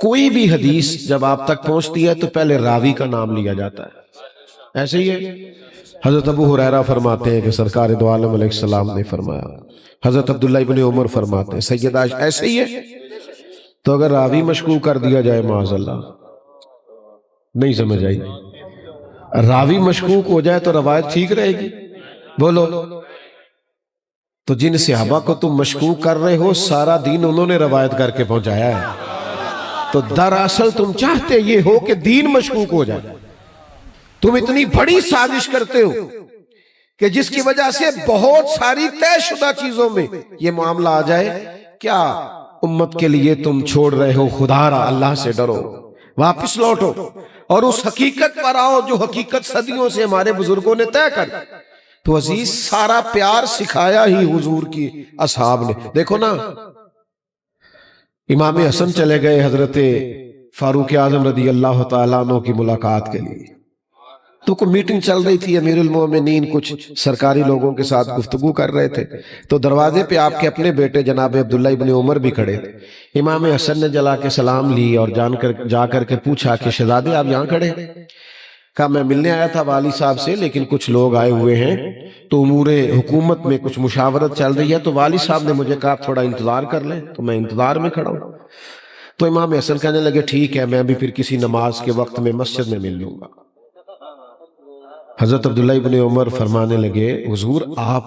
کوئی بھی حدیث جب آپ تک پہنچتی ہے تو پہلے راوی کا نام لیا جاتا ہے، ایسے ہی ہے۔ حضرت ابو ہریرہ فرماتے ہیں کہ سرکار دو عالم علیہ السلام نے فرمایا، حضرت عبداللہ ابن عمر فرماتے ہیں، سیدہ عائشہ، ایسے ہی ہے۔ تو اگر راوی مشکوک کر دیا جائے معاذ اللہ، نہیں سمجھ آئی، راوی مشکوک ہو جائے تو روایت ٹھیک رہے گی؟ بولو۔ تو جن صحابہ کو تم مشکوک کر رہے ہو، سارا دین انہوں نے روایت کر کے پہنچایا ہے، تو دراصل تم چاہتے یہ ہو کہ دین مشکوک ہو جائے۔ تم اتنی بڑی سازش کرتے ہو کہ جس کی وجہ سے بہت ساری طے شدہ چیزوں میں یہ معاملہ آ جائے۔ کیا امت کے لیے تم چھوڑ رہے ہو؟ خدا را، اللہ سے ڈرو، واپس لوٹو اور اس حقیقت پر آؤ جو حقیقت صدیوں سے ہمارے بزرگوں نے طے کر۔ تو عزیز، سارا پیار سکھایا ہی حضور کی اصحاب نے۔ دیکھو نا، امام حسن چلے گئے حضرت فاروق اعظم رضی اللہ تعالیٰ عنہ کی ملاقات کے لیے، تو کوئی میٹنگ چل رہی تھی، امیر المومنین کچھ سرکاری لوگوں کے ساتھ گفتگو کر رہے تھے، تو دروازے پہ آپ کے اپنے بیٹے جناب عبداللہ ابن عمر بھی کھڑے تھے۔ امام حسن نے جلا کے سلام لی اور جا کر کے پوچھا کہ شہزادے آپ یہاں کھڑے؟ کہا میں ملنے آیا تھا والی صاحب سے، لیکن کچھ لوگ آئے ہوئے ہیں تو امور حکومت میں کچھ مشاورت چل رہی ہے، تو والی صاحب نے مجھے کہا تھوڑا انتظار کر لیں، تو میں انتظار میں کھڑا ہوں۔ تو امام حسن کہنے لگے ٹھیک ہے، میں بھی پھر کسی نماز کے وقت میں مسجد میں مل لوں گا۔ حضرت عبداللہ ابن عمر فرمانے لگے حضور آپ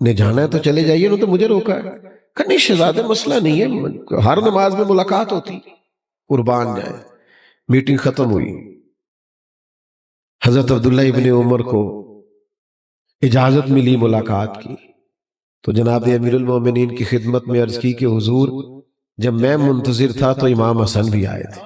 نے جانا ہے تو چلے جائیے، انہوں نے تو مجھے روکا ہے۔ کہا نہیں شہزادے، مسئلہ نہیں ہے، ہر نماز میں ملاقات ہوتی، قربان جائے۔ میٹنگ ختم ہوئی، حضرت عبداللہ ابن عمر کو اجازت ملی ملاقات کی، تو جناب امیر المومنین کی خدمت میں عرض کی کہ حضور جب میں منتظر تھا تو امام حسن بھی آئے تھے،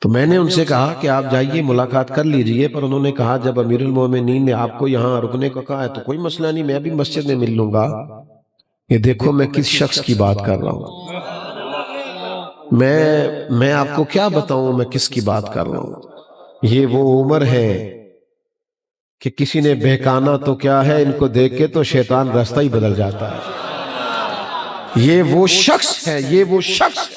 تو میں نے ان سے کہا کہ آپ جائیے ملاقات کر لیجئے، پر انہوں نے کہا جب امیر المومنین نے آپ کو یہاں رکنے کو کہا ہے تو کوئی مسئلہ نہیں، میں بھی مسجد میں مل لوں گا۔ یہ دیکھو میں کس شخص کی بات کر رہا ہوں، میں آپ کو کیا بتاؤں میں کس کی بات کر رہا ہوں۔ یہ وہ عمر ہے کہ کسی نے بہکانا تو کیا ہے، ان کو دیکھ کے تو شیطان راستہ ہی بدل جاتا ہے۔ یہ وہ شخص ہے، یہ وہ شخص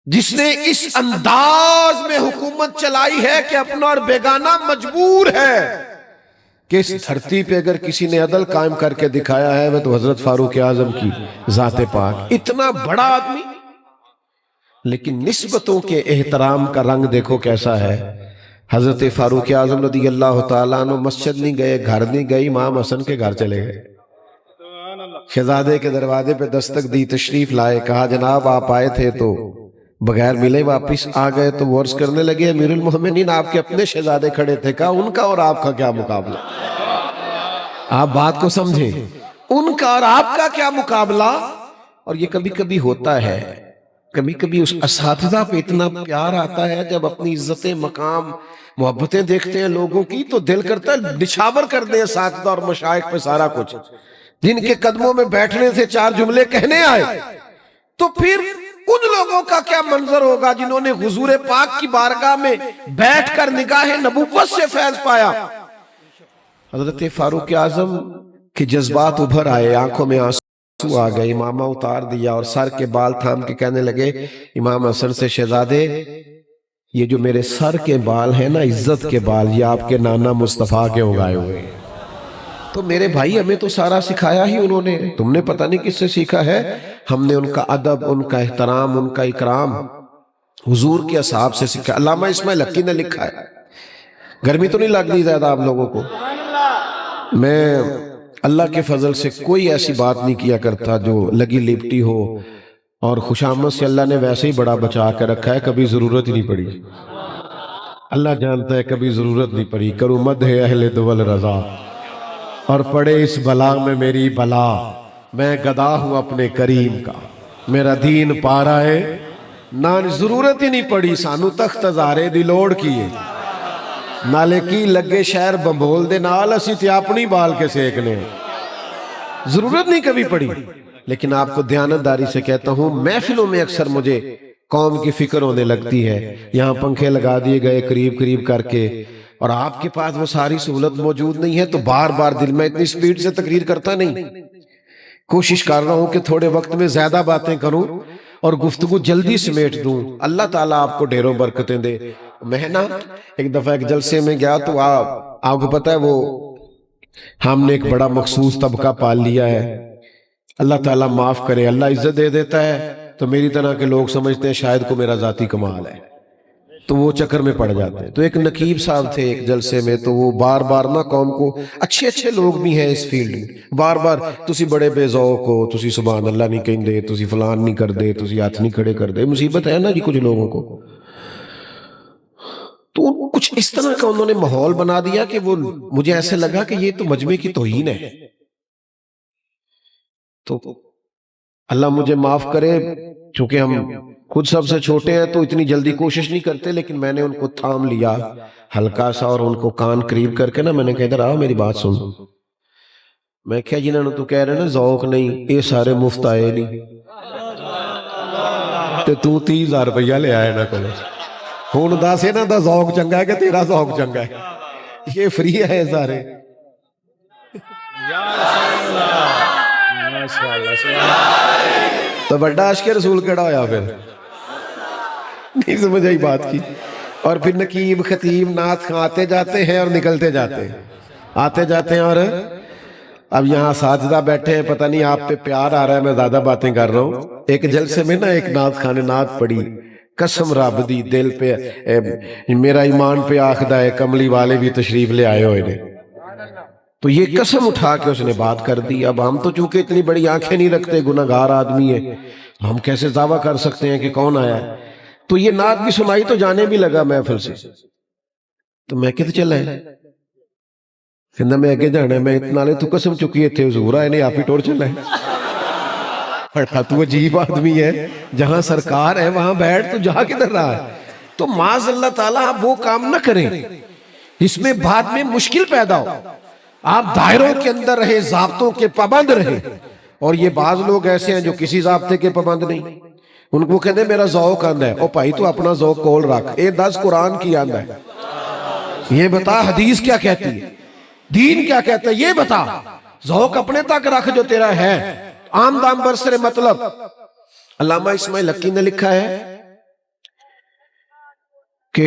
جس نے اس انداز میں حکومت چلائی ہے کہ اپنا اور بیگانہ مجبور ہے کہ اس دھرتی پہ اگر کسی نے عدل قائم کر کے دکھایا ہے وہ تو حضرت فاروق اعظم کی ذات پاک۔ اتنا بڑا آدمی، لیکن نسبتوں کے احترام کا رنگ دیکھو کیسا ہے۔ حضرت فاروق اعظم رضی اللہ تعالیٰ عنہ مسجد نہیں گئے، گھر نہیں گئے، امام حسن کے گھر چلے گئے، شہزادے کے دروازے پہ دستک دی، تشریف لائے، کہا جناب آپ آئے تھے تو بغیر ملے واپس آ گئے، تو وہ عرض کرنے لگے امیر المومنین آپ کے اپنے شہزادے کھڑے تھے، کہا ان کا اور آپ کا کیا مقابلہ؟ آپ بات کو سمجھیں، ان کا اور آپ کا کیا مقابلہ؟ اور یہ کبھی کبھی ہوتا ہے، کبھی کبھی اس اساتذہ پہ اتنا پیار آتا ہے جب اپنی عزت مقام محبتیں دیکھتے ہیں لوگوں کی تو دل کرتا ہے نچھاور کر دیں اساتذہ اور مشائخ پہ سارا کچھ، جن کے قدموں میں بیٹھنے سے چار جملے کہنے آئے، تو پھر ان لوگوں کا کیا منظر ہوگا جنہوں نے حضور پاک کی بارگاہ میں بیٹھ کر نگاہ نبوت سے فیض پایا۔ حضرت فاروق اعظم کے جذبات ابھر آئے، آنکھوں میں آنسو آ گئے، امامہ اتار دیا اور سر کے بال تھام کے کہنے لگے امام حسن سے شہزادے یہ جو میرے سر کے بال ہیں نا، عزت کے بال، یہ آپ کے نانا مصطفیٰ کے اگائے ہوئے ہیں، تو میرے بھائی ہمیں تو سارا سکھایا ہی انہوں نے، تم نے پتہ نہیں کس سے سیکھا ہے، ہم نے ان کا ادب، ان کا احترام، ان کا اکرام حضور کے اصحاب سے سیکھا۔ علامہ اسماعیل حقی نے لکھا ہے، گرمی تو نہیں لگ رہی زیادہ آپ لوگوں کو؟ میں اللہ کے فضل سے کوئی ایسی بات نہیں کیا کرتا جو لگی لپٹی ہو، اور خوشامد سے اللہ نے ویسے ہی بڑا بچا کے رکھا ہے، کبھی ضرورت ہی نہیں پڑی، اللہ جانتا ہے کبھی ضرورت نہیں پڑی۔ کروں مدح اہل دول رضا اور پڑے اس بلا میں میری بلا، میں گدا ہوں اپنے کریم کا، میرا دین پارا ہے نہ ضرورت ہی نہیں پڑی، سانو تخت ہزارے دی لوڑ کیے، نالے کی لگے شہر بمبول دے نال اسی تے اپنی بال کے سیکنے، ضرورت نہیں کبھی پڑی۔ لیکن آپ کو دیانتداری سے کہتا ہوں، محفلوں میں اکثر مجھے قوم کی فکر ہونے لگتی ہے، یہاں پنکھے لگا دیے گئے قریب قریب کر کے، اور آپ کے پاس وہ ساری سہولت موجود نہیں ہے، تو بار بار دل میں اتنی سپیڈ سے تقریر کرتا نہیں کوشش کر رہا ہوں کہ تھوڑے وقت میں زیادہ باتیں کروں اور گفتگو جلدی سمیٹ دوں. اللہ تعالیٰ آپ کو ڈھیروں برکتیں دے. میں نا ایک دفعہ ایک جلسے میں گیا تو آپ کو پتا ہے وہ ہم نے ایک بڑا مخصوص طبقہ پال لیا ہے. اللہ تعالیٰ معاف کرے, اللہ عزت دے دیتا ہے تو میری طرح کے لوگ سمجھتے ہیں شاید کو میرا ذاتی کمال ہے, تو وہ چکر میں پڑ جاتے ہیں. تو ایک نقیب صاحب تھے ایک جلسے میں, تو وہ بار بار نا قوم کو, اچھے لوگ بھی ہیں اس فیلڈ میں, بار بار تسی بڑے بے ذوق ہو, تسی سبحان اللہ نہیں کہیں دے, تسی فلان نہیں کر دے, تسی ہاتھ نہیں کھڑے کر دے. مصیبت ہے نا جی کچھ لوگوں کو. تو کچھ اس طرح کا انہوں نے ماحول بنا دیا کہ وہ مجھے ایسے لگا کہ یہ تو مجمع کی توہین ہے. تو اللہ مجھے معاف کرے, چونکہ ہم خود سب سے چھوٹے ہیں تو اتنی جلدی کوشش نہیں کرتے, لیکن میں نے ان کو تھام لیا ہلکا سا اور ان کو کان قریب کر کے نا میں نے کہا ادھر آؤ میری بات سن. میں کہا جنہوں نے تو کہہ رہے نا ذوق نہیں, یہ سارے مفت آئے نہیں, تو 30,000 روپیہ لے آئے نا کولے. ہوں دس انہاں دا ذوق چنگا ہے کہ تیرا ذوق چنگا ہے؟ یہ فری ہے سارے. تو بڑا عشق رسول کیڑا ہویا پھر؟ نہیں سمجھ آئی بات کی. اور پھر نقیب خطیب نعت خواں آتے جاتے ہیں اور نکلتے جاتے ہیں, آتے جاتے ہیں. اور اب یہاں اساتذہ بیٹھے ہیں, پتہ نہیں آپ پہ پیار آ رہا ہے, میں زیادہ باتیں کر رہا ہوں. ایک جلسے میں نا ایک نعت خواں نے نعت پڑھی, قسم رب دی دل پہ میرا ایمان پہ آخدہ ہے کملی والے بھی تشریف لے آئے ہوئے نے. تو یہ قسم اٹھا کے اس نے بات کر دی. اب ہم تو چونکہ اتنی بڑی آنکھیں نہیں رکھتے, گناہگار آدمی ہے, ہم کیسے دعویٰ کر سکتے ہیں کہ کون آیا ہے. تو یہ نعت بھی سنائی تو جانے بھی لگا محفل سے. تو میں کدھر چلا ہے, کہنا میں آگے جانا ہے, میں اتنا لے تو قسم چکی تھے حضور آئے نہیں, آپ ہی ٹور چلا ہے. بڑا تو عجیب آدمی ہے, جہاں سرکار ہے وہاں بیٹھ, تو جہاں کدھر رہا ہے. تو معاذ اللہ تعالیٰ آپ وہ کام نہ کریں اس میں بعد میں مشکل پیدا ہو. آپ دائروں کے اندر رہے, ضابطوں کے پابند رہے. اور یہ بعض لوگ ایسے ہیں جو کسی ضابطے کے پابند نہیں, ان کو کہتے ہیں میرا ذوق آندہ ہے. او بھائی تو اپنا ذوق کول رکھ, اے 10 قرآن کی آندہ ہے, یہ بتا حدیث کیا کہتی ہے, دین کیا کہتا ہے, یہ بتا. ذوق اپنے تک رکھ جو تیرا ہے, عام دام برسر مطلب. علامہ اسماعیل حقی نے لکھا ہے کہ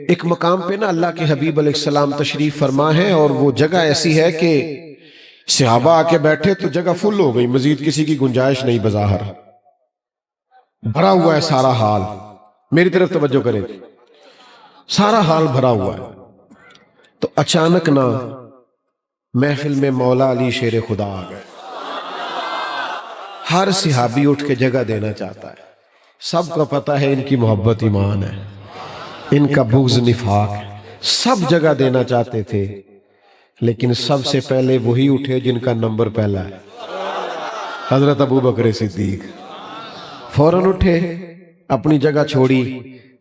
ایک مقام پہ نا اللہ کے حبیب علیہ السلام تشریف فرما ہے, اور وہ جگہ ایسی ہے کہ صحابہ آ کے بیٹھے تو جگہ فل ہو گئی, مزید کسی کی گنجائش نہیں, بظاہر بھرا ہوا ہے سارا حال. میری طرف توجہ کریں, سارا حال بھرا ہوا ہے. تو اچانک نا محفل میں مولا علی شیر خدا آ گئے. ہر صحابی اٹھ کے جگہ دینا چاہتا ہے, سب کو پتا ہے ان کی محبت ایمان ہے, ان کا بغض نفاق ہے, سب جگہ دینا چاہتے تھے, لیکن سب سے پہلے وہی اٹھے جن کا نمبر پہلا ہے, حضرت ابو بکر صدیق. فوراً اٹھے, اپنی جگہ چھوڑی,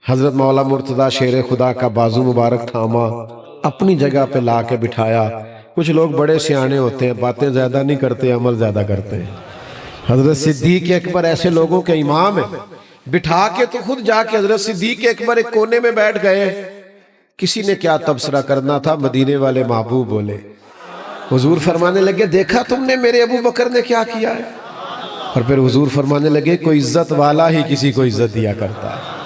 حضرت مولا مرتضیٰ شیر خدا کا بازو مبارک تھاما, اپنی جگہ پہ لا کے بٹھایا. کچھ لوگ بڑے سیانے ہوتے ہیں, باتیں زیادہ نہیں کرتے, عمل زیادہ کرتے ہیں. حضرت صدیق اکبر ایسے لوگوں کے امام ہیں, بٹھا کے تو خود جا کے حضرت صدیق اکبر ایک کونے میں بیٹھ گئے. کسی نے کیا تبصرہ کرنا تھا, مدینے والے محبوب بولے. حضور فرمانے لگے دیکھا تم نے میرے ابو بکر نے کیا کیا ہے. اور پھر حضور فرمانے لگے کوئی عزت والا ہی کسی کو عزت دیا کرتا ہے.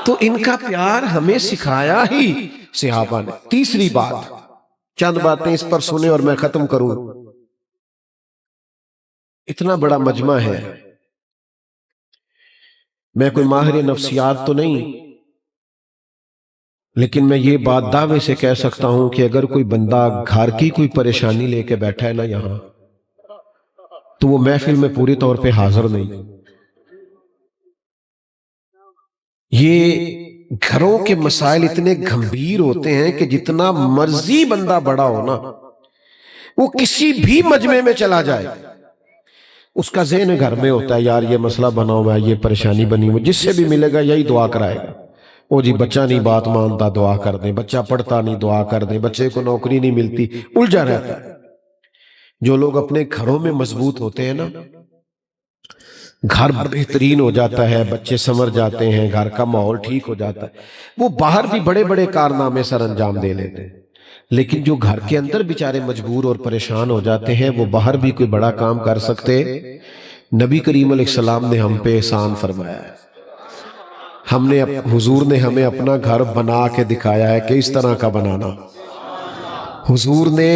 تو ان کا پیار ہمیں سکھایا ہی صحابہ نے. تیسری بات, چند باتیں اس پر سنیں اور میں ختم کروں. اتنا بڑا مجمع ہے, میں کوئی ماہر نفسیات تو نہیں, لیکن میں یہ بات دعوے سے کہہ سکتا ہوں کہ اگر کوئی بندہ گھر کی کوئی پریشانی لے کے بیٹھا ہے نا یہاں, تو وہ محفل میں پوری طور پہ حاضر نہیں. یہ گھروں کے مسائل اتنے گھمبیر ہوتے ہیں کہ جتنا مرضی بندہ بڑا ہو نا, وہ کسی بھی مجمع میں چلا جائے, اس کا ذہن گھر میں ہوتا ہے یار یہ مسئلہ بنا ہوا ہے, یہ پریشانی بنی ہوئی, جس سے بھی ملے گا یہی دعا کرائے گا. او جی بچہ نہیں بات مانتا, دعا کر دیں. بچہ پڑھتا نہیں, دعا کر دیں. بچے کو نوکری نہیں ملتی, الجھا رہتا ہے. جو لوگ اپنے گھروں میں مضبوط ہوتے ہیں نا, گھر بہترین ہو جاتا ہے, بچے سمر جاتے ہیں, گھر کا ماحول ٹھیک ہو جاتا ہے, وہ باہر بھی بڑے بڑے کارنامے سر انجام دے لیتے ہیں. لیکن جو گھر کے اندر بیچارے مجبور اور پریشان ہو جاتے ہیں وہ باہر بھی کوئی بڑا کام کر سکتے. نبی کریم علیہ السلام نے ہم پہ احسان فرمایا ہے. حضور نے ہمیں اپنا گھر بنا کے دکھایا ہے کہ اس طرح کا بنانا. حضور نے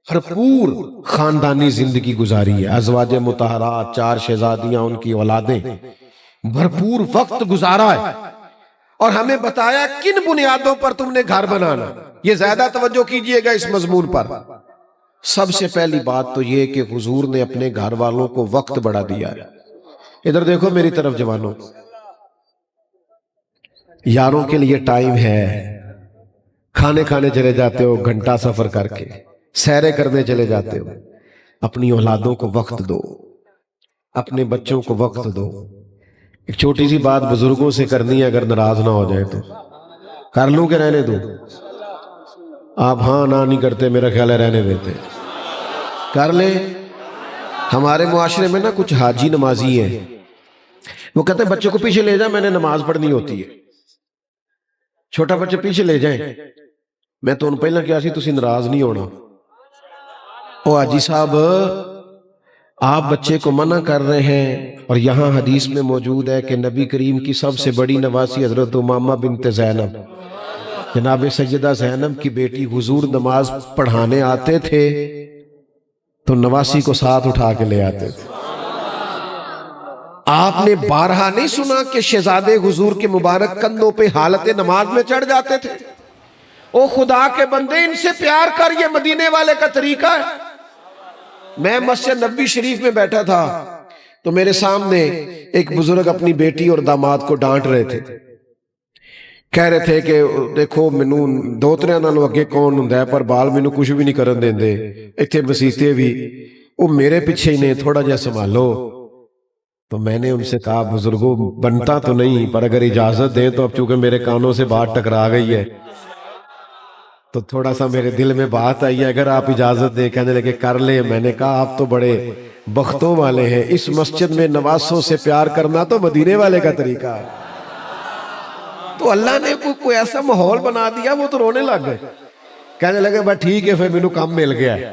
بھرپور خاندانی زندگی گزاری ہے. ازواج مطہرات، 4 شہزادیاں، ان کی اولادیں، بھرپور وقت گزارا ہے اور ہمیں بتایا کن بنیادوں پر تم نے گھر بنانا. یہ زیادہ توجہ کیجئے گا اس مضمون پر. سب سے پہلی بات تو یہ کہ حضور نے اپنے گھر والوں کو وقت بڑا دیا ہے. ادھر دیکھو میری طرف جوانوں، یاروں کے لیے ٹائم ہے. کھانے کھانے چلے جاتے ہو گھنٹہ سفر کر کے، سیرے کرنے چلے جاتے ہو. اپنی اولادوں کو وقت دو، اپنے بچوں کو وقت دو. ایک چھوٹی سی بات بزرگوں سے کرنی ہے، اگر ناراض نہ ہو جائے تو کر لوں کہ رہنے دوں؟ آپ ہاں نہ نہیں کرتے، میرا خیال ہے رہنے دیتے. کر لیں. ہمارے معاشرے میں نا کچھ حاجی نمازی ہیں، وہ کہتے ہیں بچوں کو پیچھے لے جائیں، میں نے نماز پڑھنی ہوتی ہے. چھوٹا بچے پیچھے لے جائیں. میں تو ان پہلا کیا سی تسی ناراض نہیں ہونا. او حاجی صاحب، آپ بچے کو منع کر رہے ہیں، اور یہاں حدیث میں موجود ہے کہ نبی کریم کی سب سے بڑی نواسی حضرت امامہ بنت زینب، جناب سیدہ زینب کی بیٹی، حضور نماز پڑھانے آتے تھے تو نواسی کو ساتھ اٹھا کے لے آتے تھے. آپ نے بارہا نہیں سنا کہ شہزادے حضور کے مبارک کندھوں پہ حالت نماز میں چڑھ جاتے تھے؟ او خدا کے بندے، ان سے پیار کر، یہ مدینے والے کا طریقہ ہے. میں مسجد نبوی شریف میں بیٹھا تھا تو میرے سامنے ایک بزرگ اپنی بیٹی اور داماد کو ڈانٹ رہے تھے. کہہ رہے تھے کہ دیکھو مینوں دوتریاں نالوں اگے کون ہوندا ہے، پر بال مینوں کچھ بھی نہیں کرن دیندے، ایتھے مسیتے بھی وہ میرے پیچھے ہی نے، تھوڑا جہا سنبھالو. تو میں نے ان سے کہا بزرگوں بنتا تو نہیں، پر اگر اجازت دیں تو اب چونکہ میرے کانوں سے بات ٹکرا گئی ہے تو تھوڑا سا میرے دل میں بات آئی ہے، اگر آپ اجازت دیں. کہنے لگے کر لیں. میں نے کہا آپ تو بڑے بختوں والے ہیں، اس مسجد میں نواسوں سے پیار کرنا تو مدینے والے کا طریقہ ہے. تو اللہ نے کوئی ایسا ماحول بنا دیا، وہ تو رونے لگ گئے. کہنے لگے بس ٹھیک ہے، پھر مینوں کام مل گیا ہے،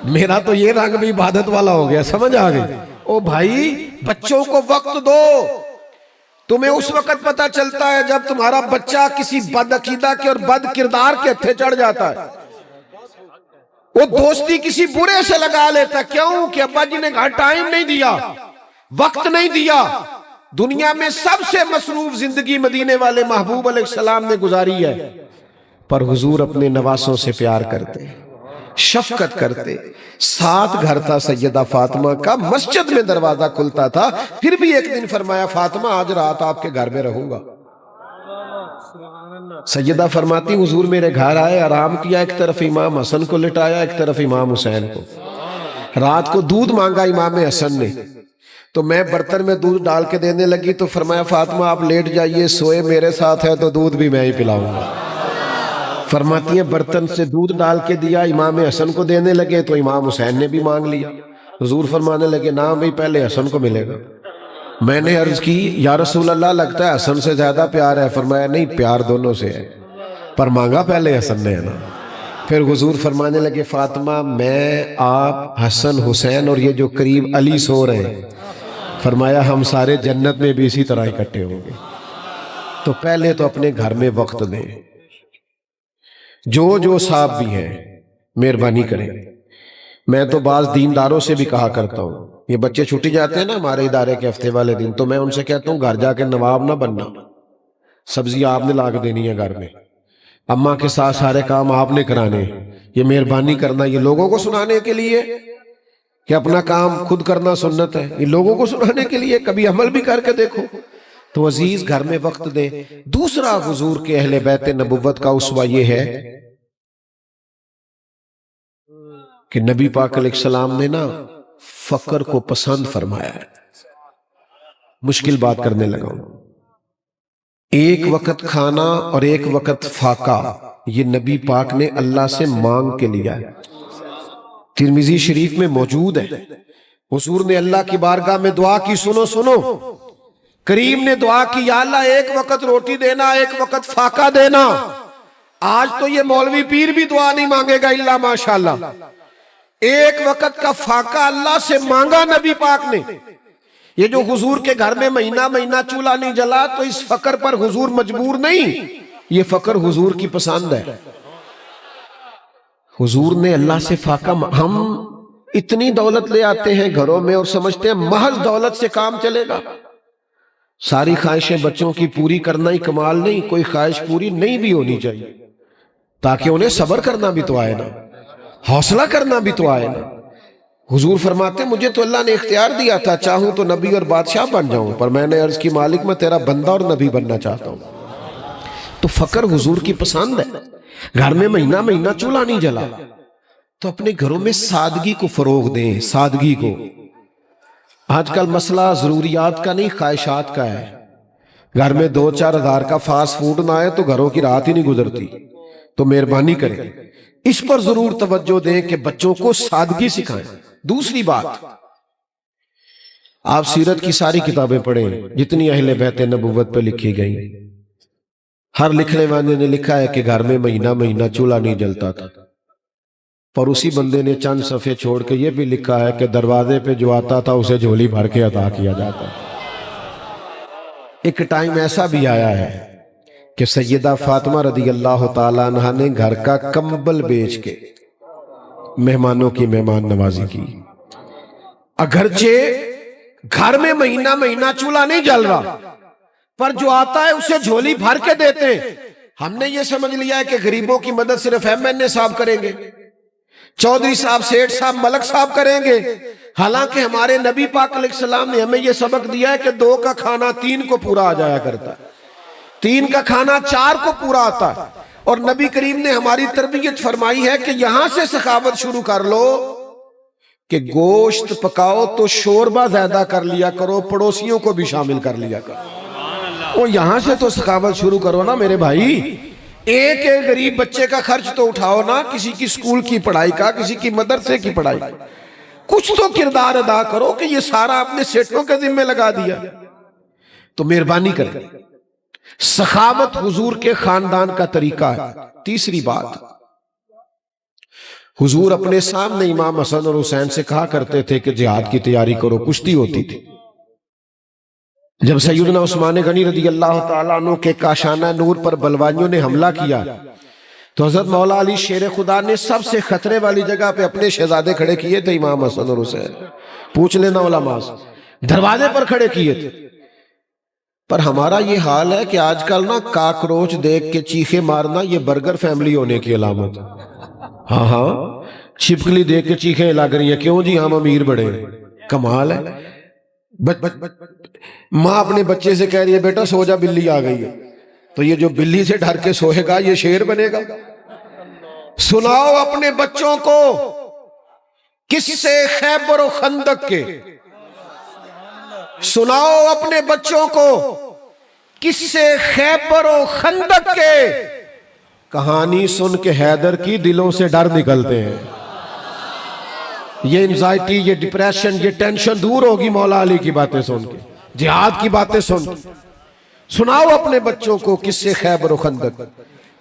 میرا تو یہ رنگ بھی عبادت والا ہو گیا. سمجھ آ گئی؟ او بھائی، بچوں کو وقت دو. تمہیں اس وقت پتا چلتا ہے جب تمہارا بچہ کسی بد عقیدہ کے اور بد کردار کے ہتھے چڑھ جاتا ہے. وہ دوستی کسی برے سے لگا لیتا ہے. کیوں؟ کہ ابا جی نے گھر ٹائم نہیں دیا، وقت نہیں دیا. دنیا میں سب سے مصروف زندگی مدینے والے محبوب علیہ السلام نے گزاری ہے، پر حضور اپنے نواسوں سے پیار کرتے، شفقت کرتے. ساتھ گھر تھا سیدہ فاطمہ کا، مسجد میں دروازہ کھلتا تھا، پھر بھی ایک دن فرمایا فاطمہ آج رات آپ کے گھر میں رہوں گا. سیدہ فرماتی حضور میرے گھر آئے، آرام کیا، ایک طرف امام حسن کو لٹایا، ایک طرف امام حسین کو. رات کو دودھ مانگا امام حسن نے، تو میں برتن میں دودھ ڈال کے دینے لگی تو فرمایا فاطمہ آپ لیٹ جائیے، سوئے میرے ساتھ ہے تو دودھ بھی میں ہی پلاؤں گا. فرماتی ہیں برتن سے دودھ ڈال کے دیا، امام حسن کو دینے لگے تو امام حسین نے بھی مانگ لیا. حضور فرمانے لگے نا بھئی پہلے حسن کو ملے گا. میں نے عرض کی یا رسول اللہ لگتا ہے حسن سے زیادہ پیار ہے. فرمایا نہیں، پیار دونوں سے ہے، پر مانگا پہلے حسن نے ہے نا. پھر حضور فرمانے لگے فاطمہ میں، آپ، حسن، حسین اور یہ جو قریب علی سو رہے ہیں، فرمایا ہم سارے جنت میں بھی اسی طرح اکٹھے ہوں گے. تو پہلے تو اپنے گھر میں وقت دیں. جو صاحب بھی ہیں مہربانی کریں. میں تو بعض دینداروں سے بھی کہا کرتا ہوں، یہ بچے چھٹی جاتے ہیں نا ہمارے ادارے کے ہفتے والے دن، تو میں ان سے کہتا ہوں گھر جا کے نواب نہ بننا، سبزی آپ نے لا کے دینی ہے گھر میں، اماں کے ساتھ سارے کام آپ نے کرانے. یہ مہربانی کرنا یہ لوگوں کو سنانے کے لیے کہ اپنا کام خود کرنا سنت ہے، یہ لوگوں کو سنانے کے لیے، کبھی عمل بھی کر کے دیکھو. تو عزیز گھر میں وقت دیں. دوسرا حضور کے اہل بیت نبوت کا اسوہ یہ ہے کہ نبی پاک علیہ السلام نے نا فقر کو پسند فرمایا ہے. مشکل بات کرنے لگا ہوں. ایک وقت کھانا اور ایک وقت فاقہ، یہ نبی پاک نے اللہ سے مانگ کے لیا ہے. ترمذی شریف میں موجود ہے. حضور نے اللہ کی بارگاہ میں دعا کی، سنو کریم نے دعا کی یا اللہ ایک وقت روٹی دینا، ایک وقت فاقہ دینا. آج تو یہ مولوی پیر بھی دعا نہیں مانگے گا الا ماشاءاللہ. ایک وقت کا فاقہ اللہ سے مانگا نبی پاک نے. یہ جو حضور کے گھر میں مہینہ مہینہ چولہا نہیں جلا تو اس فقر پر حضور مجبور نہیں، یہ فقر حضور کی پسند ہے. حضور نے اللہ سے فاقہ. ہم اتنی دولت لے آتے ہیں گھروں میں اور سمجھتے ہیں محض دولت سے کام چلے گا. ساری خواہشیں بچوں کی پوری کرنا ہی کمال نہیں، کوئی خواہش پوری نہیں بھی ہونی چاہیے تاکہ انہیں صبر کرنا بھی تو آئے نا، حوصلہ کرنا بھی تو آئے نا. حضور فرماتے مجھے تو اللہ نے اختیار دیا تھا چاہوں تو نبی اور بادشاہ بن جاؤں، پر میں نے عرض کی مالک میں تیرا بندہ اور نبی بننا چاہتا ہوں. تو فقر حضور کی پسند ہے. گھر میں مہینہ مہینہ چولہا نہیں جلا تو اپنے گھروں میں سادگی کو فروغ دیں. سادگی کو. آج کل مسئلہ ضروریات کا نہیں خواہشات کا ہے. گھر میں 2-4 ہزار کا فاسٹ فوڈ نہ آئے تو گھروں کی رات ہی نہیں گزرتی. تو مہربانی کریں اس پر ضرور توجہ دیں کہ بچوں کو سادگی سکھائیں. دوسری بات، آپ سیرت کی ساری کتابیں پڑھیں جتنی اہل بیت نبوت پہ لکھی گئی. ہر لکھنے والے نے لکھا ہے کہ گھر میں مہینہ مہینہ چولہا نہیں جلتا تھا، پر اسی بندے نے چند صفحے چھوڑ کے یہ بھی لکھا ہے کہ دروازے پہ جو آتا تھا اسے جھولی بھر کے عطا کیا جاتا. ایک ٹائم ایسا بھی آیا ہے کہ سیدہ فاطمہ رضی اللہ تعالیٰ عنہ نے گھر کا کمبل بیچ کے مہمانوں کی مہمان نوازی کی. اگرچہ گھر میں مہینہ مہینہ چولہا نہیں جل رہا پر جو آتا ہے اسے جھولی بھر کے دیتے ہیں. ہم نے یہ سمجھ لیا ہے کہ غریبوں کی مدد صرف MNA صاحب کریں گے، چودھری صاحب، سیٹھ صاحب، ملک صاحب کریں گے. حالانکہ ہمارے نبی پاک علیہ السلام نے ہمیں یہ سبق دیا ہے کہ 2 کا کھانا 3 کو پورا آ جایا کرتا ہے، 3 کا کھانا 4 کو پورا آتا ہے. اور نبی کریم نے ہماری تربیت فرمائی ہے کہ یہاں سے سخاوت شروع کر لو کہ گوشت پکاؤ تو شوربہ زیادہ کر لیا کرو، پڑوسیوں کو بھی شامل کر لیا کرو. اور یہاں سے تو سخاوت شروع کرو نا میرے بھائی. ایک غریب بچے کا خرچ تو اٹھاؤ نا، کسی کی سکول کی پڑھائی کا، کسی کی مدرسے کی پڑھائی. کچھ تو کردار ادا کرو کہ یہ سارا اپنے سیٹوں کے ذمہ لگا دیا. تو مہربانی کریں، سخاوت حضور کے خاندان کا طریقہ ہے. تیسری بات، حضور اپنے سامنے امام حسن اور حسین سے کہا کرتے تھے کہ جہاد کی تیاری کرو. کشتی ہوتی تھی. جب سیدنا عثمان غنی رضی اللہ تعالیٰ عنہ کے کاشانہ نور پر بلوائیوں نے حملہ کیا تو حضرت مولا علی شیر خدا نے سب سے خطرے والی جگہ پہ اپنے شہزادے کھڑے کیے تھے، امام حسن اور حسین. پوچھ لینا علماء سے، دروازے پر کھڑے کیے تھے. پر ہمارا یہ حال ہے کہ آج کل نا کاکروچ دیکھ کے چیخے مارنا یہ برگر فیملی ہونے کی علامت. ہاں چھپکلی دیکھ کے چیخیں لگ رہی ہیں، کیوں جی ہم امیر بڑے ہیں. کمال ہے. ماں اپنے بچے سے کہہ رہی ہے بیٹا سو جا بلی آ گئی ہے، تو یہ جو بلی سے ڈر کے سوئے گا یہ شیر بنے گا. سناؤ اپنے بچوں کو قصے خیبر و خندق کے، سناؤ اپنے بچوں کو قصے خیبر و خندق کے. کہانی سن کے حیدر کی دلوں سے ڈر نکلتے ہیں. یہ انزائٹی، یہ ڈپریشن، یہ ٹینشن دور ہوگی مولا علی کی باتیں سن کے، جہاد کی باتیں سن کے. سناؤ اپنے بچوں کو قصے خیبر و خندق،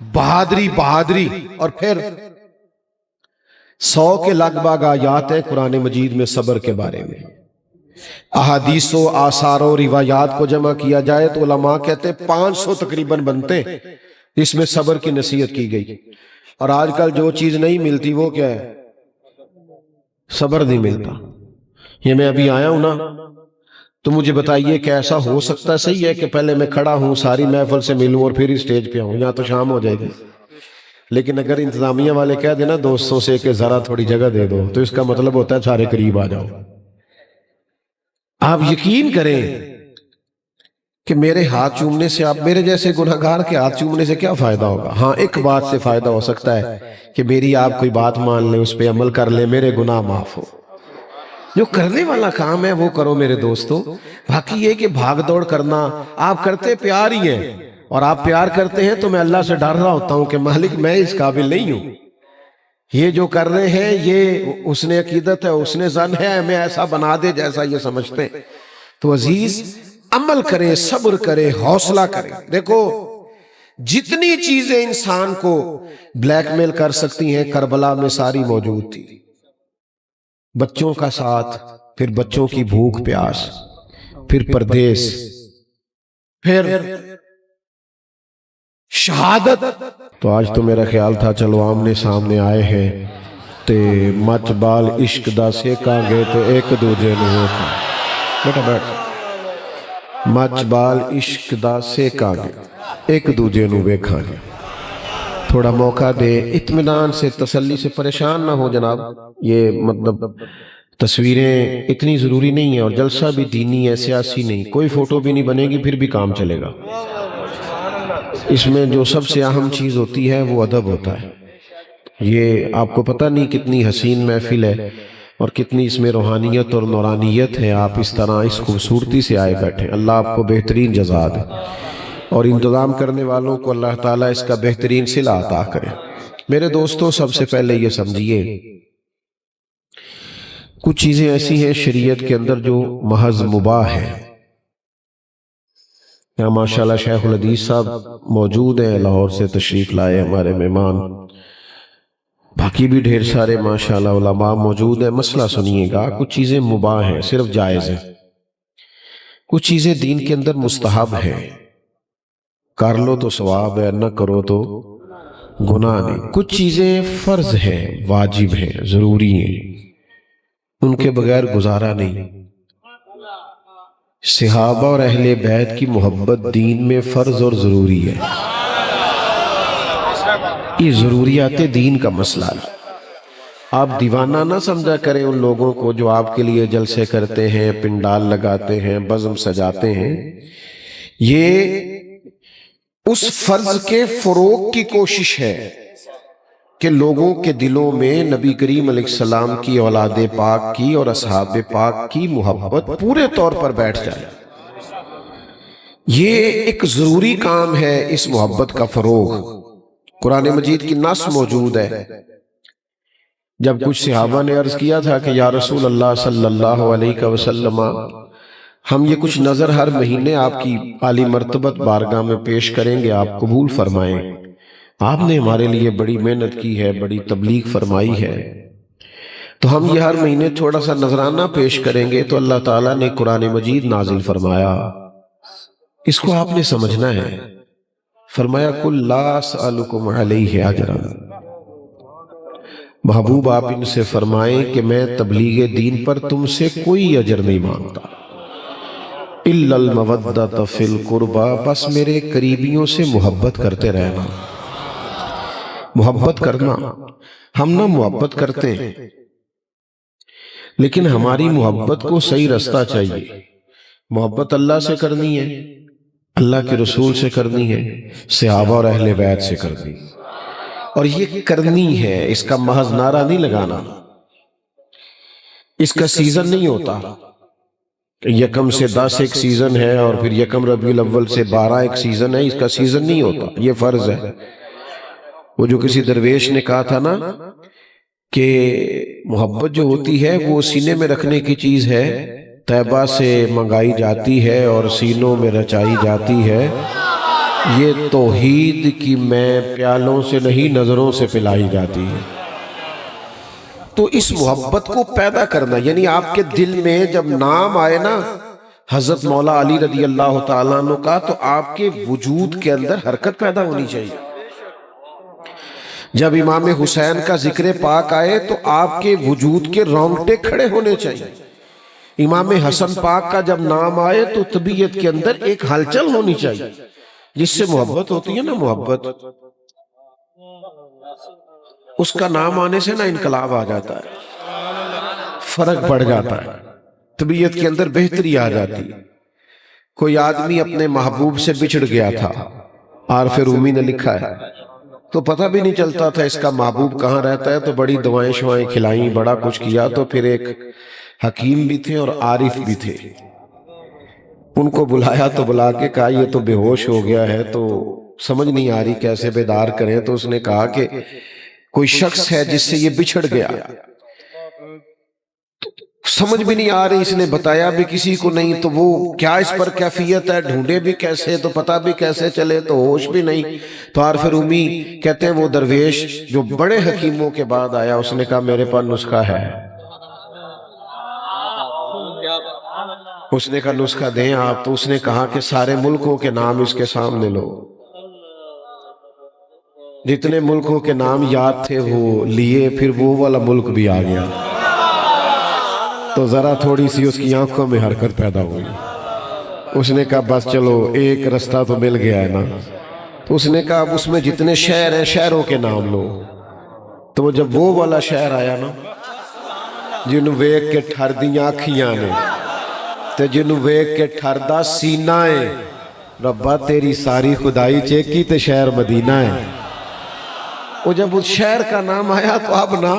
بہادری بہادری. اور پھر 100 کے لگ بھگ آیات ہیں قرآن مجید میں صبر کے بارے میں. احادیث و آثار و روایات کو جمع کیا جائے تو علماء کہتے 500 تقریباً بنتے، اس میں صبر کی نصیحت کی گئی. اور آج کل جو چیز نہیں ملتی وہ کیا ہے؟ صبر نہیں ملتا. یہ میں ابھی آیا ہوں نا تو مجھے بتائیے کہ ایسا ہو سکتا ہے صحیح ہے کہ پہلے میں کھڑا ہوں ساری محفل سے ملوں اور پھر اسٹیج پہ آؤں؟ یہاں تو شام ہو جائے گی. لیکن اگر انتظامیہ والے کہہ دینا دوستوں سے کہ ذرا تھوڑی جگہ دے دو تو اس کا مطلب ہوتا ہے سارے قریب آ جاؤ. آپ یقین کریں کہ میرے ہاتھ چومنے سے، آپ میرے جیسے گناہگار کے ہاتھ چومنے سے کیا فائدہ ہوگا؟ ہاں ایک بات سے فائدہ ہو سکتا ہے کہ میری آپ کوئی بات مان لیں، اس پہ عمل کر لیں، میرے گناہ معاف ہو. جو کرنے والا کام ہے وہ کرو میرے دوستو. باقی یہ کہ بھاگ دوڑ کرنا، آپ کرتے پیار ہی ہیں، اور آپ پیار کرتے ہیں تو میں اللہ سے ڈر رہا ہوتا ہوں کہ مالک میں اس قابل نہیں ہوں. یہ جو کر رہے ہیں یہ اس نے عقیدت ہے، اس نے ظن ہے ہمیں ایسا بنا دے جیسا یہ سمجھتے ہیں. تو عزیز عمل کریں، صبر کریں، حوصلہ کریں. دیکھو جتنی چیزیں انسان کو بلیک میل کر سکتی ہیں کربلا میں ساری موجود تھی. بچوں کا ساتھ، پھر بچوں کی بھوک پیاس، پھر پردیس، پھر شہادت. تو آج تو میرا خیال تھا چلو آمنے سامنے آئے ہیں تے مچ بال عشق دا سیکاں گے تے ایک دوجے نوں ویکھاں. بیٹا بیٹھ. مچ بال عشق دا سیکاں گے ایک دوجے نوں ویکھاں گے. تھوڑا موقع دے، اطمینان سے، تسلی سے. پریشان نہ ہو جناب. یہ مطلب تصویریں اتنی ضروری نہیں ہیں، اور جلسہ بھی دینی ہے، سیاسی نہیں. کوئی فوٹو بھی نہیں بنے گی پھر بھی کام چلے گا. اس میں جو سب سے اہم چیز ہوتی ہے وہ ادب ہوتا ہے. یہ آپ کو پتہ نہیں کتنی حسین محفل ہے اور کتنی اس میں روحانیت اور نورانیت ہے. آپ اس طرح اس خوبصورتی سے آئے بیٹھے. اللہ آپ کو بہترین جزا دے، اور انتظام کرنے والوں کو اللہ تعالیٰ اس کا بہترین صلہ عطا کرے. میرے دوستو، سب سے پہلے یہ سمجھیے کچھ چیزیں ایسی ہیں شریعت کے اندر جو محض مباح ہیں. یہاں ماشاءاللہ شیخ الحدیث صاحب موجود ہیں، لاہور سے تشریف لائے ہمارے مہمان. باقی بھی ڈھیر سارے ماشاءاللہ علماء موجود ہیں. مسئلہ سنیے گا. کچھ چیزیں مباح ہیں، صرف جائز ہیں. کچھ چیزیں دین کے اندر مستحب ہیں، کر لو تو ثواب ہے، نہ کرو تو گناہ نہیں. کچھ چیزیں فرض ہیں، واجب ہیں، ضروری ہیں، ان کے بغیر گزارا نہیں. صحابہ اور اہل بیت کی محبت دین میں فرض اور ضروری ہے. یہ ضروریات دین کا مسئلہ ہے. آپ دیوانہ نہ سمجھا کریں ان لوگوں کو جو آپ کے لیے جلسے کرتے ہیں، پنڈال لگاتے ہیں، بزم سجاتے ہیں. یہ اس فرض کے فروغ کی کوشش ہے کہ لوگوں کے دلوں میں نبی کریم علیہ السلام کی، اولاد پاک کی اور اصحاب پاک کی محبت پورے طور پر بیٹھ جائے. یہ ایک ضروری کام ہے اس محبت کا فروغ. قرآن مجید کی نص موجود ہے. جب کچھ صحابہ نے عرض کیا تھا کہ یا رسول اللہ صلی اللہ علیہ وسلم، ہم یہ کچھ نظر ہر مہینے آپ کی عالی مرتبت بارگاہ میں پیش کریں گے، آپ قبول فرمائیں. آپ نے ہمارے لیے بڑی محنت کی ہے، بڑی تبلیغ فرمائی ہے، تو ہم یہ ہر مہینے تھوڑا سا نذرانہ پیش کریں گے. تو اللہ تعالیٰ نے قرآن مجید نازل فرمایا. اس کو آپ نے سمجھنا ہے. فرمایا قُلْ لَا أَسْأَلُكُمْ عَلَيْهِ أَجْرًا. محبوب آپ ان سے فرمائیں کہ میں تبلیغ دین پر تم سے کوئی اجر نہیں مانگتا. إِلَّا الْمَوَدَّةَ فِي الْقُرْبَى. بس میرے قریبیوں سے محبت کرتے رہنا. محبت کرنا، ہم نہ محبت کرتے ہیں لیکن ہماری محبت کو صحیح رستہ چاہیے. محبت اللہ سے کرنی ہے، اللہ کے رسول سے کرنی ہے، صحابہ اور اہل بیت سے کرنی ہے. اور یہ کرنی ہے، اس کا محض نعرہ نہیں لگانا. اس کا سیزن نہیں ہوتا کہ یکم سے 10 ایک سیزن ہے اور پھر یکم ربیع الاول سے 12 ایک سیزن ہے. اس کا سیزن نہیں ہوتا. یہ فرض ہے. وہ جو کسی درویش نے کہا تھا نا کہ محبت جو ہوتی ہے وہ سینے میں رکھنے کی چیز ہے، طیبہ سے منگائی جاتی ہے اور سینوں میں رچائی جاتی ہے. یہ توحید کی میں پیالوں سے نہیں نظروں سے پلائی جاتی ہے. تو اس محبت کو پیدا کرنا، یعنی آپ کے دل میں جب نام آئے نا حضرت مولا علی رضی اللہ تعالیٰ عنہ کا، تو آپ کے وجود کے اندر حرکت پیدا ہونی چاہیے. جب امام حسین کا ذکر پاک آئے تو آپ کے وجود کے رونگٹے کھڑے ہونے چاہیے. امام حسن پاک کا جب نام آئے تو طبیعت کے اندر ایک ہلچل ہونی چاہیے. جس سے محبت ہوتی ہے نا، محبت، اس کا نام آنے سے نا انقلاب آ جاتا ہے، فرق پڑ جاتا ہے، طبیعت کے اندر بہتری آ جاتی ہے. کوئی آدمی اپنے محبوب سے بچھڑ گیا تھا، عارف رومی نے لکھا ہے، تو پتہ بھی نہیں چلتا تھا اس کا محبوب کہاں رہتا ہے. تو بڑی دوائیں شوائیں کھلائیں، بڑا کچھ کیا. تو پھر ایک حکیم بھی تھے اور عارف بھی تھے. ان کو بلایا تو بلا کے کہا یہ تو بے ہوش ہو گیا ہے، تو سمجھ نہیں آ رہی کیسے بیدار کریں. تو اس نے کہا کہ کوئی شخص ہے جس سے یہ بچھڑ گیا. سمجھ بھی نہیں آ رہی، اس نے بتایا بھی کسی کو نہیں، تو وہ کیا اس پر کیفیت ہے، ڈھونڈے بھی کیسے، تو پتہ بھی کیسے چلے، تو ہوش بھی نہیں۔ تو عارف رومی کہتے ہیں وہ درویش جو بڑے حکیموں کے بعد آیا، اس نے کہا میرے پاس نسخہ ہے۔ اس نے کہا نسخہ دیں آپ، تو اس نے کہا کہ سارے ملکوں کے نام اس کے سامنے لو۔ جتنے ملکوں کے نام یاد تھے وہ لیے، پھر وہ والا ملک بھی آ گیا، تو ذرا تھوڑی سی اس کی آنکھوں میں حرکت پیدا ہوئی۔ اس نے کہا بس چلو ایک رستہ تو مل گیا ہے نا۔ تو اس نے کہا اب اس میں جتنے شہر ہیں شہروں کے نام لو۔ تو جب وہ والا شہر آیا نا، جنہوں ویک کے ٹھر دیاں آکھیاں نے، تے جنہوں ویک کے ٹھر دا سینہ ہے، ربا تیری ساری خدائی چیکی تے شہر مدینہ ہے۔ وہ جب اس شہر کا نام آیا تو اب نا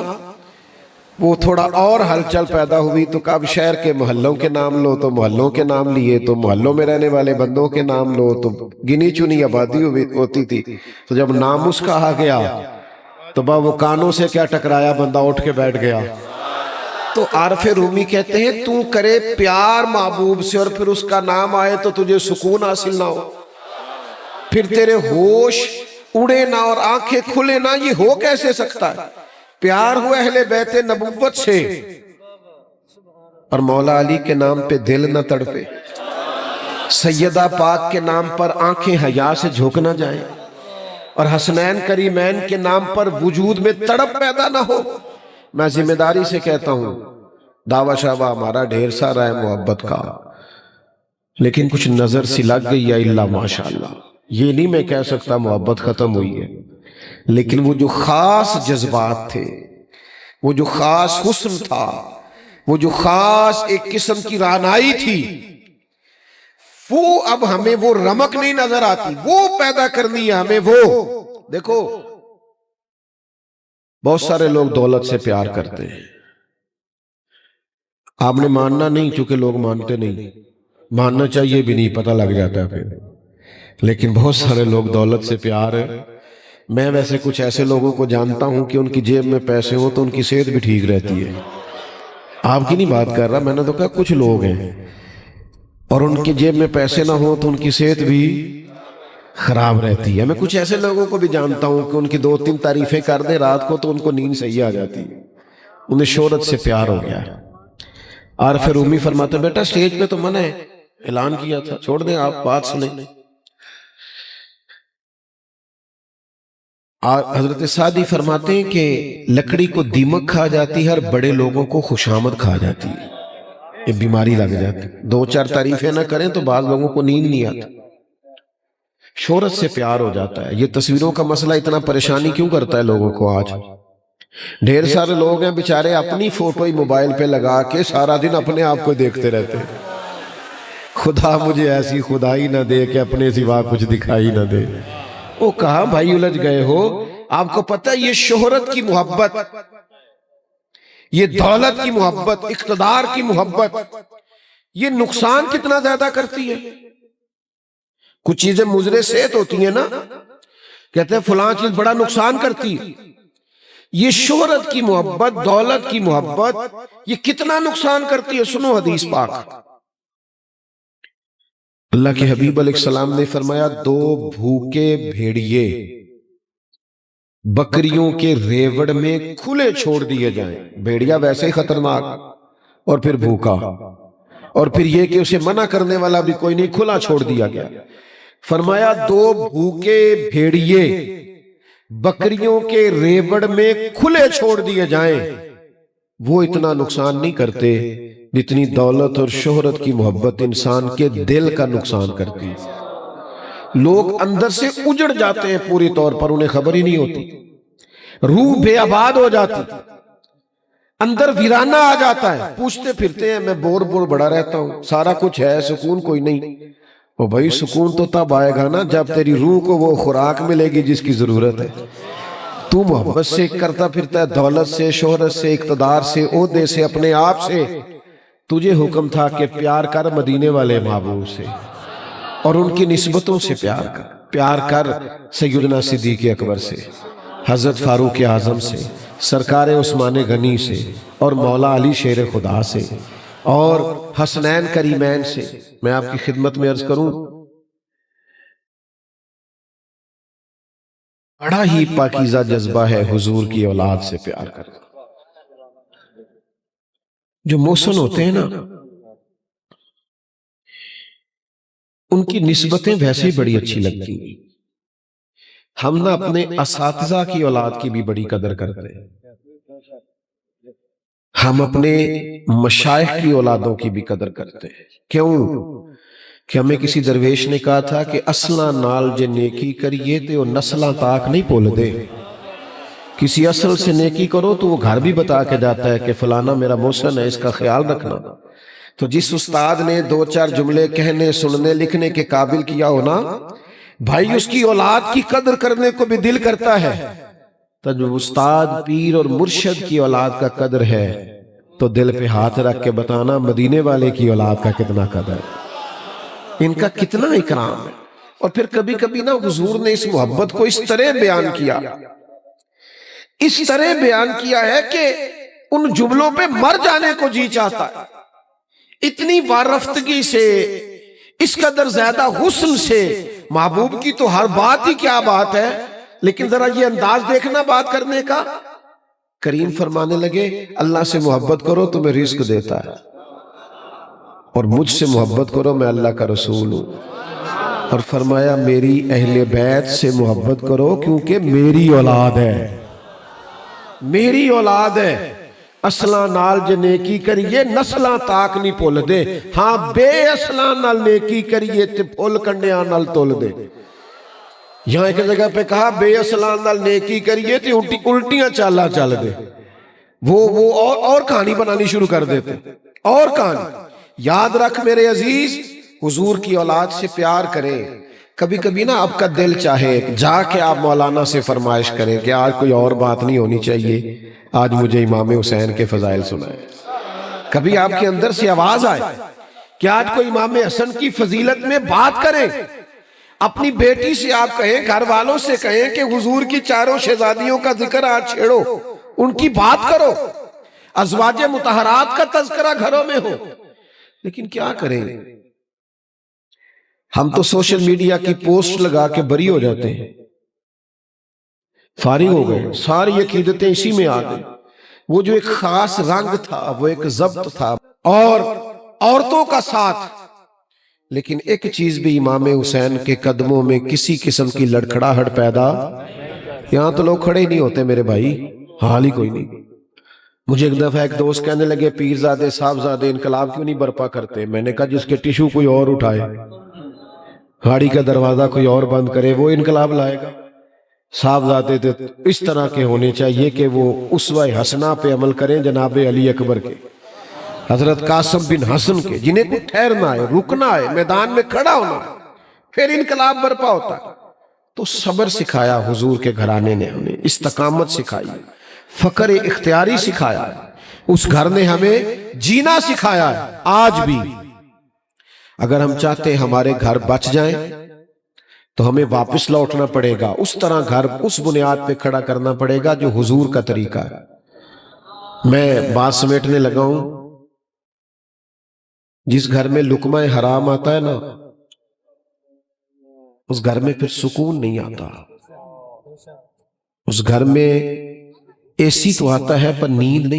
وہ تھوڑا اور ہلچل پیدا ہوئی، تو کب شہر کے محلوں کے نام لو، تو محلوں کے نام لیے، تو محلوں میں رہنے والے بندوں کے نام لو، تو گنی چنی آبادی ہوتی تھی۔ تو جب نام اس کا آ گیا تو وہ کانوں سے کیا ٹکرایا، بندہ اٹھ کے بیٹھ گیا۔ تو عارف رومی کہتے ہیں تو کرے پیار محبوب سے اور پھر اس کا نام آئے تو تجھے سکون حاصل نہ ہو، پھر تیرے ہوش اڑے نہ اور آنکھیں کھلے نہ، یہ ہو کیسے سکتا ہے؟ پیار ہوا اہل بیت نبوت سے اور مولا علی کے نام پہ دل نہ تڑپے، سیدہ پاک کے نام پر آنکھیں حیا سے جھک نہ جائیں، اور حسنین کریمین کے نام پر وجود میں تڑپ پیدا نہ ہو۔ میں ذمہ داری سے کہتا ہوں دعویٰ شعبہ ہمارا ڈھیر سارا ہے محبت کا، لیکن کچھ نظر سی لگ گئی ہے اللہ ماشاءاللہ۔ یہ نہیں میں کہہ سکتا محبت ختم ہوئی ہے، لیکن وہ جو خاص جذبات تھے، وہ جو خاص حسن تھا، وہ جو خاص ایک قسم کی رعنائی تھی، وہ اب ہمیں وہ رمق نہیں نظر آتی، وہ پیدا کرنی ہے ہمیں۔ وہ دیکھو بہت سارے لوگ دولت سے پیار کرتے ہیں، آپ نے ماننا نہیں چونکہ لوگ مانتے نہیں، ماننا چاہیے بھی نہیں، پتہ لگ جاتا ہے پھر، لیکن بہت سارے لوگ دولت سے پیار ہے۔ میں ویسے کچھ ایسے لوگوں کو جانتا ہوں کہ ان کی جیب میں پیسے ہوں تو ان کی صحت بھی ٹھیک رہتی ہے۔ آپ کی نہیں بات کر رہا، میں نے تو کہا کچھ لوگ ہیں اور ان کی جیب میں پیسے نہ ہوں تو ان کی صحت بھی خراب رہتی ہے۔ میں کچھ ایسے لوگوں کو بھی جانتا ہوں کہ ان کی 2-3 تعریفیں کر دیں رات کو تو ان کو نیند صحیح آ جاتی ہے، انہیں شہرت سے پیار ہو گیا ہے۔ عارف رومی فرماتے بیٹا سٹیج پہ تو منع ہے، اعلان کیا تھا، چھوڑ دیں آپ بات سنیں۔ حضرت سعدی فرماتے ہیں کہ لکڑی کو دیمک کھا جاتی ہے اور بڑے لوگوں کو خوشامد کھا جاتی ہے، یہ بیماری لگ جاتی، 2-4 تعریفیں نہ کریں تو بعض لوگوں کو نیند نہیں آتی، شہرت سے پیار ہو جاتا ہے۔ یہ تصویروں کا مسئلہ اتنا پریشانی کیوں کرتا ہے لوگوں کو آج؟ ڈھیر سارے لوگ ہیں بیچارے اپنی فوٹو ہی موبائل پہ لگا کے سارا دن اپنے آپ کو دیکھتے رہتے ہیں۔ خدا مجھے ایسی خدائی نہ دے کہ اپنے سوا کچھ دکھائی نہ دے۔ وہ کہاں بھائی الجھ گئے ہو؟ آپ کو پتہ یہ شہرت کی محبت، یہ دولت کی محبت، اقتدار کی محبت، یہ نقصان کتنا زیادہ کرتی ہے۔ کچھ چیزیں مضر صحت ہوتی ہیں نا، کہتے ہیں فلاں چیز بڑا نقصان کرتی ہے، یہ شہرت کی محبت، دولت کی محبت، یہ کتنا نقصان کرتی ہے۔ سنو حدیث پاک، اللہ کے حبیب علیہ السلام نے فرمایا 2 بھوکے بھیڑیے بکریوں کے ریوڑ میں کھلے چھوڑ دیے جائیں، بھیڑیا ویسے ہی خطرناک اور پھر بھوکا، اور پھر یہ کہ اسے منع کرنے والا بھی کوئی نہیں، کھلا چھوڑ دیا گیا۔ فرمایا 2 بھوکے بھیڑیے بکریوں کے ریوڑ میں کھلے چھوڑ دیے جائیں، وہ اتنا نقصان نہیں کرتے جتنی دولت اور شہرت کی محبت انسان کے دل کا نقصان کرتی ہے۔ لوگ اندر سے اجڑ جاتے ہیں پوری طور پر، انہیں خبر ہی نہیں ہوتی، روح بے آباد ہو جاتی، اندر ویرانہ آ جاتا ہے، پوچھتے پھرتے ہیں میں بور بڑا رہتا ہوں، سارا کچھ ہے سکون کوئی نہیں۔ وہ بھائی سکون تو تب آئے گا نا جب تیری روح کو وہ خوراک ملے گی جس کی ضرورت ہے۔ تو محبت سے کرتا پھرتا ہے، دولت سے، شہرت سے، اقتدار سے، عہدے سے، اپنے آپ سے۔ تجھے حکم تھا کہ پیار کر مدینے والے محبوب سے اور ان کی نسبتوں سے پیار کر سیدنا صدیق اکبر سے، حضرت فاروق اعظم سے، سرکار عثمان غنی سے اور مولا علی شیر خدا سے اور حسنین کریمین سے میں آپ کی خدمت میں عرض کروں، بڑا ہی پاکیزہ جذبہ ہے حضور کی اولاد سے پیار کرنا۔ جو محسن ہوتے ہیں نا، ان کی نسبتیں ویسے ہی بڑی اچھی لگتی ہیں۔ ہم نہ اپنے اساتذہ کی اولاد کی بھی بڑی قدر کرتے ہیں، ہم اپنے مشائخ کی اولادوں کی بھی قدر کرتے ہیں۔ کیوں کہ ہمیں کسی درویش نے کہا تھا کہ اصلاں نال جے نیکی کریے تے وہ نسلاں تاک نہیں بھول دے۔ کسی اصل سے نیکی کرو تو وہ گھر بھی بتا کے جاتا ہے کہ فلانا میرا محسن ہے، اس کا خیال رکھنا۔ تو جس استاد نے دو چار جملے کہنے، سننے، لکھنے کے قابل کیا ہونا، بھائی اس کی اولاد کی قدر کرنے کو بھی دل کرتا ہے۔ تو جو استاد، پیر اور مرشد کی اولاد کا قدر ہے تو دل پہ ہاتھ رکھ کے بتانا مدینے والے کی اولاد کا کتنا قدر ہے، ان کا کتنا اکرام ہے۔ اور پھر کبھی کبھی نا حضور نے اس محبت کو اس طرح بیان کیا، اس طرح بیان کیا ہے کہ ان جملوں پہ مر جانے کو جی چاہتا ہے۔ اتنی وارفتگی سے، اس قدر زیادہ حسن سے، محبوب کی تو ہر بات ہی کیا بات ہے، لیکن ذرا یہ انداز دیکھنا بات کرنے کا۔ کریم فرمانے لگے اللہ سے محبت کرو تمہیں رزق دیتا ہے، اور مجھ سے محبت کرو میں اللہ کا رسول ہوں۔ اور فرمایا میری اہل بیت سے محبت کرو کیونکہ میری اولاد ہے، میری اولاد ہے۔ اصلاں نال جے نیکی کریے نسلاں تاک نہیں بھول دے، ہاں بے اصلاں نال نیکی کریے تے پھول کنڈیاں نال تول دے۔ یہاں ایک جگہ پہ کہا بے اصلاں نال نیکی کریے تے الٹیاں چالا چل دے۔ وہ اور کہانی بنانی شروع کر دیتے، اور کہانی۔ یاد رکھ میرے عزیز، حضور کی اولاد سے پیار کریں۔ کبھی کبھی نا آپ کا دل چاہے جا کے آپ مولانا سے فرمائش کریں کہ آج کوئی اور بات نہیں ہونی چاہیے، آج مجھے امام حسین کے فضائل سنائیں۔ کبھی آپ کے اندر سے آواز آئے کہ آج کوئی امام حسن کی فضیلت میں بات کریں۔ اپنی بیٹی سے آپ کہیں، گھر والوں سے کہیں کہ حضور کی چاروں شہزادیوں کا ذکر آج چھیڑو، ان کی بات کرو، ازواج مطہرات کا تذکرہ گھروں میں ہو۔ لیکن کیا کریں، ہم تو سوشل میڈیا کی پوسٹ لگا کے بری ہو جاتے ہیں، فارغ ہو گئے، ساری عقیدتیں اسی میں آ گئی۔ وہ جو ایک خاص رنگ تھا، وہ ایک ضبط تھا، اور عورتوں کا ساتھ۔ لیکن ایک چیز بھی امام حسین کے قدموں میں کسی قسم کی لڑکھڑاہٹ پیدا، یہاں تو لوگ کھڑے ہی نہیں ہوتے میرے بھائی، حال ہی کوئی نہیں۔ مجھے ایک دفعہ ایک دوست کہنے لگے پیرزادے صاحبزادے انقلاب کیوں نہیں برپا کرتے؟ میں نے کہا جس کے ٹیشو کوئی اور اٹھائے، گاڑی کا دروازہ کوئی اور بند کرے، وہ انقلاب لائے گا۔ صاحبزادے اس طرح کے ہونے چاہیے کہ وہ اسوہ حسنہ پہ عمل کریں جناب علی اکبر کے، حضرت قاسم بن حسن کے، جنہیں کو ٹھہرنا ہے، رکنا ہے، میدان میں کھڑا ہونا ہے، پھر انقلاب برپا ہوتا ہے۔ تو صبر سکھایا حضور کے گھرانے نے ہمیں، استقامت سکھائی، فقر اختیاری سکھایا، اس گھر نے ہمیں جینا سکھایا ہے۔ آج بھی اگر ہم چاہتے ہیں ہمارے گھر بچ جائیں تو ہمیں واپس لوٹنا پڑے گا، اس طرح گھر اس بنیاد پہ کھڑا کرنا پڑے گا جو حضور کا طریقہ ہے۔ میں بات سمیٹنے لگا ہوں، جس گھر میں لقمہ حرام آتا ہے نا، اس گھر میں پھر سکون نہیں آتا۔ اس گھر میں اے سی تو آتا ہے پر نیند نہیں